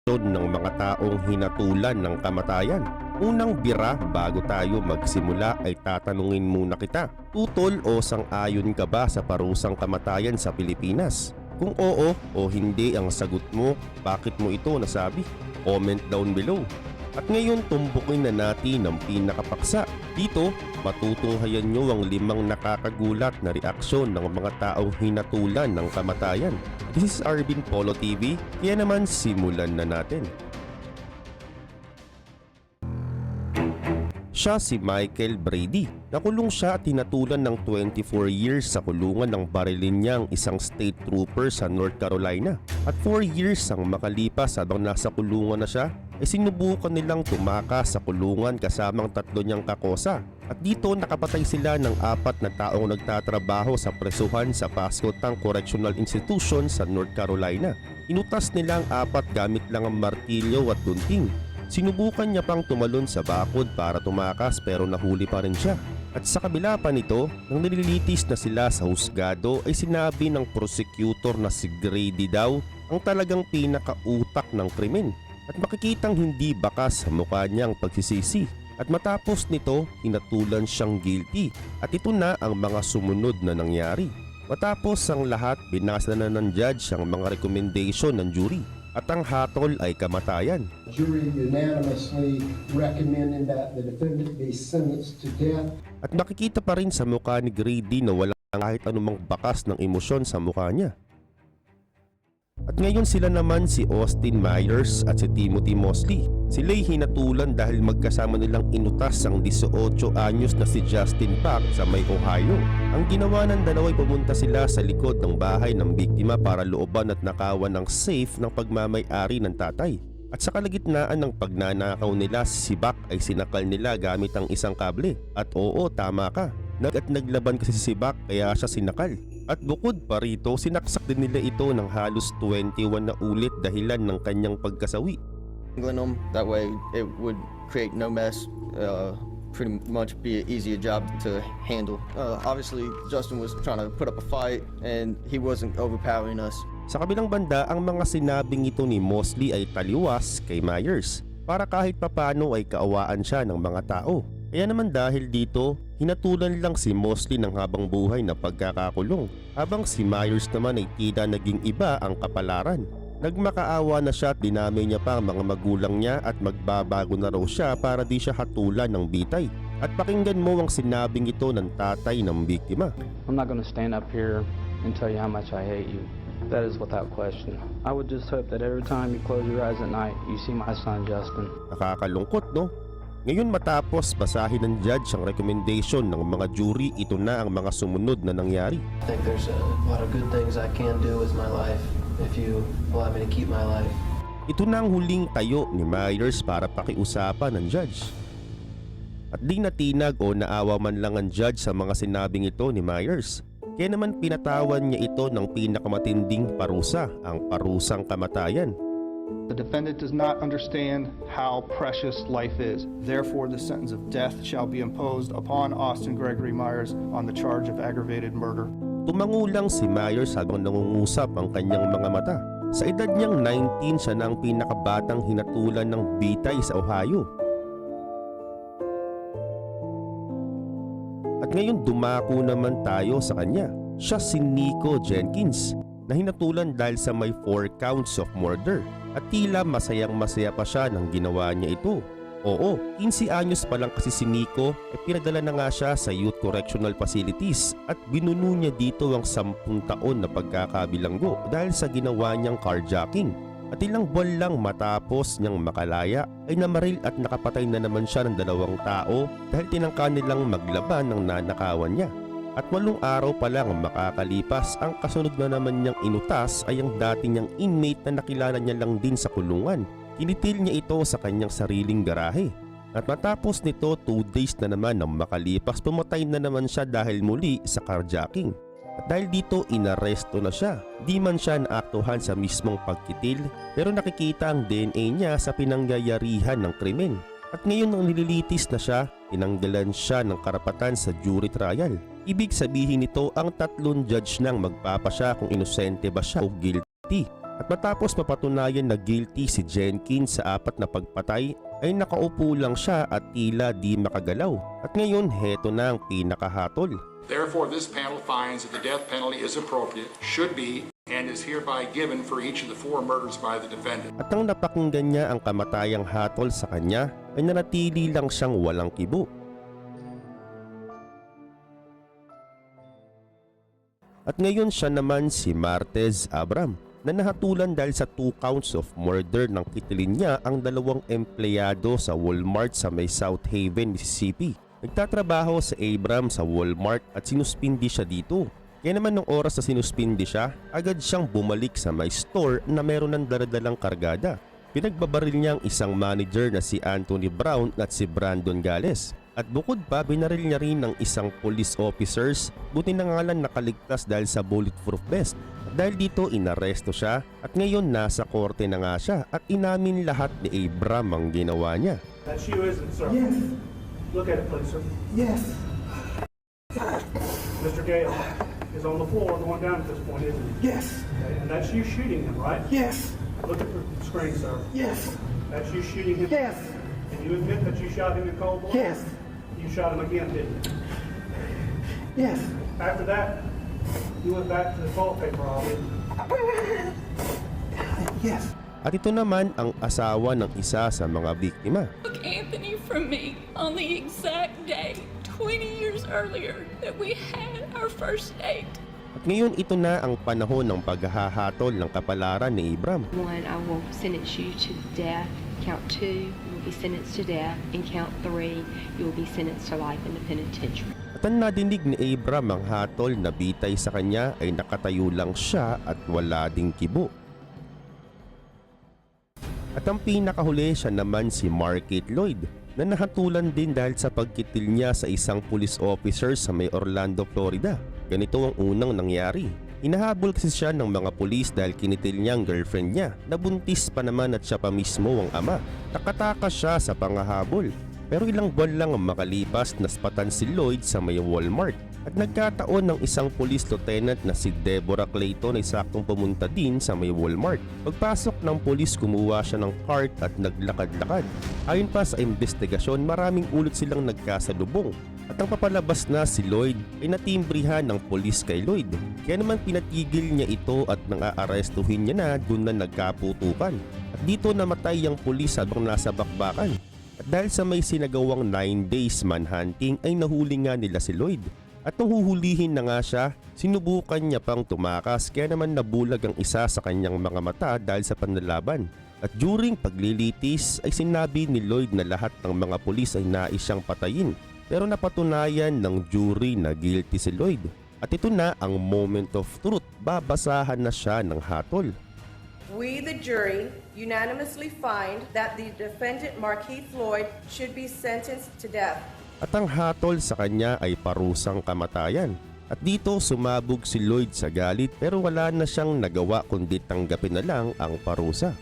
reaksyon ng mga taong hinatulan ng kamatayan. Unang bira bago tayo magsimula ay tatanungin muna kita, tutol o sang-ayon ka ba sa parusang kamatayan sa Pilipinas? Kung oo o hindi ang sagot mo, bakit mo ito nasabi? Comment down below. At ngayon tumbukin na natin ang pinakapaksa. Dito, matutunghayan nyo ang 5 nakakagulat na reaksyon ng mga taong hinatulan ng kamatayan. This is Arvin Polo TV, kaya naman simulan na natin. Siya si Michael Brady. Nakulong siya at tinatulan ng 24 years sa kulungan ng barilin niyang isang state trooper sa North Carolina. At 4 years ang makalipas habang nasa kulungan na siya, ay sinubukan nilang tumakas sa kulungan kasamang 3 niyang kakosa. At dito nakapatay sila ng 4 na taong nagtatrabaho sa presuhan sa Pascotang Correctional Institution sa North Carolina. Inutas nila ang 4 gamit lang ang martilyo at gunting. Sinubukan niya pang tumalon sa bakod para tumakas pero nahuli pa rin siya. At sa kabila pa nito, nang nililitis na sila sa husgado ay sinabi ng prosecutor na si Grady daw ang talagang pinakautak ng krimen. At makikitang hindi bakas sa mukha niya ang pagsisisi. At matapos nito, hinatulan siyang guilty. At ito na ang mga sumunod na nangyari. Matapos ang lahat, binasa na ng judge ang mga recommendation ng jury. At ang hatol ay kamatayan. Jury unanimously recommending that the defendant be sentenced to death. At nakikita pa rin sa mukha ni Grady na wala kahit anumang bakas ng emosyon sa mukha niya. At ngayon sila naman si Austin Myers at si Timothy Mosley. Sila'y hinatulan dahil magkasama nilang inutas ang 18 anyos na si Justin Pack sa may Ohio. Ang ginawa ng dalawa ay pumunta sila sa likod ng bahay ng biktima para looban at nakawan ng safe ng pagmamay-ari ng tatay. At sa kalagitnaan ng pagnanakaw nila, si Buck ay sinakal nila gamit ang isang kable. At oo, tama ka. Naglaban kasi si Buck kaya siya sinakal. At bukod pa rito, sinaksak din nila ito ng halos 21 na ulit dahilan ng kanyang pagkasawi. That way it would create no mess, pretty much be an easier job to handle. Obviously Justin was trying to put up a fight and he wasn't overpowering us. Sa kabilang banda, ang mga sinabing ito ni Mosley ay taliwas kay Myers para kahit papano ay kaawaan siya ng mga tao. Kaya naman dahil dito, hinatulan lang si Mosley ng habang buhay na pagkakakulong, habang si Myers naman ay tila naging iba ang kapalaran. Nagmakaawa na siya at dinamay niya pa ang mga magulang niya at magbabago na raw siya para di siya hatulan ng bitay. At pakinggan mo ang sinabing ito ng tatay ng biktima. I'm not going to stand up here and tell you how much I hate you. That is without question. I would just hope that every time you close your eyes at night, you see my son Justin. Nakakalungkot, no? Ngayon matapos basahin ng judge ang recommendation ng mga jury, ito na ang mga sumunod na nangyari. I think there's a lot of good things I can do with my life if you allow me to keep my life. Ito na ang huling tayo ni Myers para pakiusapan ng judge. At di natinag o naawa man lang ang judge sa mga sinabing ito ni Myers. Kaya naman pinatawan niya ito ng pinakamatinding parusa, ang parusang kamatayan. The defendant does not understand how precious life is. Therefore, the sentence of death shall be imposed upon Austin Gregory Myers on the charge of aggravated murder. Tumango lang si Myers habang nangungusap ang kanyang mga mata. Sa edad niyang 19, siya na ang pinakabatang hinatulan ng bitay sa Ohio. At ngayon dumako naman tayo sa kanya. Siya si Nico Jenkins na hinatulan dahil sa may 4 counts of murder. At tila masayang masaya pa siya nang ginawa niya ito. Oo, 15 anyos pa lang kasi si Nico ay pinadala na nga siya sa Youth Correctional Facilities at binuno niya dito ang 10 taon na pagkakabilanggo dahil sa ginawa niyang carjacking. At ilang buwan lang matapos niyang makalaya ay namaril at nakapatay na naman siya ng 2 tao dahil tinangka nilang maglaban ng nanakawan niya. At 8 araw pa lang makakalipas, ang kasunod na naman niyang inutas ay ang dati niyang inmate na nakilala niya lang din sa kulungan. Kinitil niya ito sa kanyang sariling garahe. At matapos nito 2 days na naman nang makalipas, pumatay na naman siya dahil muli sa carjacking. At dahil dito inaresto na siya. Di man siya naaktuhan sa mismong pagkitil, pero nakikita ang DNA niya sa pinangyayarihan ng krimen. At ngayon nang nililitis na siya, tinanggalan siya ng karapatan sa jury trial. Ibig sabihin nito ang 3 judge nang magpapasya kung inosente ba siya o guilty. At matapos mapatunayan na guilty si Jenkins sa 4 na pagpatay, ay nakaupo lang siya at tila di makagalaw. At ngayon heto na ang pinakahatol. Therefore, this panel finds that the death penalty is appropriate, should be, and is hereby given for each of the 4 murders by the defendant. At nang napakinggan niya ang kamatayang hatol sa kanya, ay nanatili lang siyang walang kibo. At ngayon siya naman si Martez Abram na nahatulan dahil sa 2 counts of murder ng kitilin niya ang 2 empleyado sa Walmart sa may South Haven, Mississippi. Nagtatrabaho sa Abram sa Walmart at sinuspindi siya dito. Kaya naman nung oras na sinuspindi siya, agad siyang bumalik sa may store na meron ng daladalang kargada. Pinagbabaril niya ang isang manager na si Anthony Brown at si Brandon Gales. At bukod pa, binaril niya rin ng isang police officers, buti na nga lang nakaligtas dahil sa bulletproof vest. At dahil dito, inaresto siya at ngayon nasa korte na nga siya at inamin lahat ni Abram ang ginawa niya. That's you, isn't it, sir? Yes. Look at it, please, sir. Yes. Mr. Gale is on the floor going down at this point, isn't he? Yes. Okay, and that's you shooting him, right? Yes. Look at the screen, sir. Yes. That's you shooting him? Yes. And you admit that you shot him in cold blood? Yes. You shot him again, didn't you? Yes. After that, you went back to the toilet paper aisle, didn't you? Yes. At ito naman ang asawa ng isa sa mga biktima. Took Anthony from me on the exact day 20 years earlier that we had our first date. At ngayon ito na ang panahon ng paghahatol ng kapalaran ni Abram. 1, I will sentence you to death. Count 2, you will be sentenced to death. And count 3, you will be sentenced to life in the penitentiary. At ang nadinig ni Abram ang hatol na bitay sa kanya ay nakatayo lang siya at wala ding kibo. At ang pinakahuli siya naman si Marquette Lloyd na nahatulan din dahil sa pagkitil niya sa isang police officer sa may Orlando, Florida. Ganito ang unang nangyari. Inahabol kasi siya ng mga pulis dahil kinitil niya ang girlfriend niya na buntis pa naman at siya pa mismo ang ama. Nakatakas siya sa pangahabol. Pero ilang buwan lang ang makalipas naspatan si Lloyd sa may Walmart. At nagkataon ng isang police lieutenant na si Deborah Clayton ay saktong pumunta din sa may Walmart. Pagpasok ng police, kumuha siya ng cart at naglakad-lakad. Ayon pa sa investigasyon, maraming ulit silang nagkasalubong. At ang papalabas na si Lloyd ay natimbrihan ng police kay Lloyd. Kaya naman pinatigil niya ito at nang aarestuhin niya na doon na nagkaputukan. At dito namatay ang police habang nasa bakbakan. At dahil sa may sinagawang 9 days manhunting ay nahuli nga nila si Lloyd. At nung huhulihin na nga siya, sinubukan niya pang tumakas kaya naman nabulag ang isa sa kanyang mga mata dahil sa panlalaban. At during paglilitis ay sinabi ni Lloyd na lahat ng mga pulis ay nais siyang patayin. Pero napatunayan ng jury na guilty si Lloyd. At ito na ang moment of truth, babasahan na siya ng hatol. We, the jury, unanimously find that the defendant Marquette Lloyd should be sentenced to death. At ang hatol sa kanya ay parusang kamatayan. At dito sumabog si Lloyd sa galit pero wala na siyang nagawa kundi tanggapin na lang ang parusa.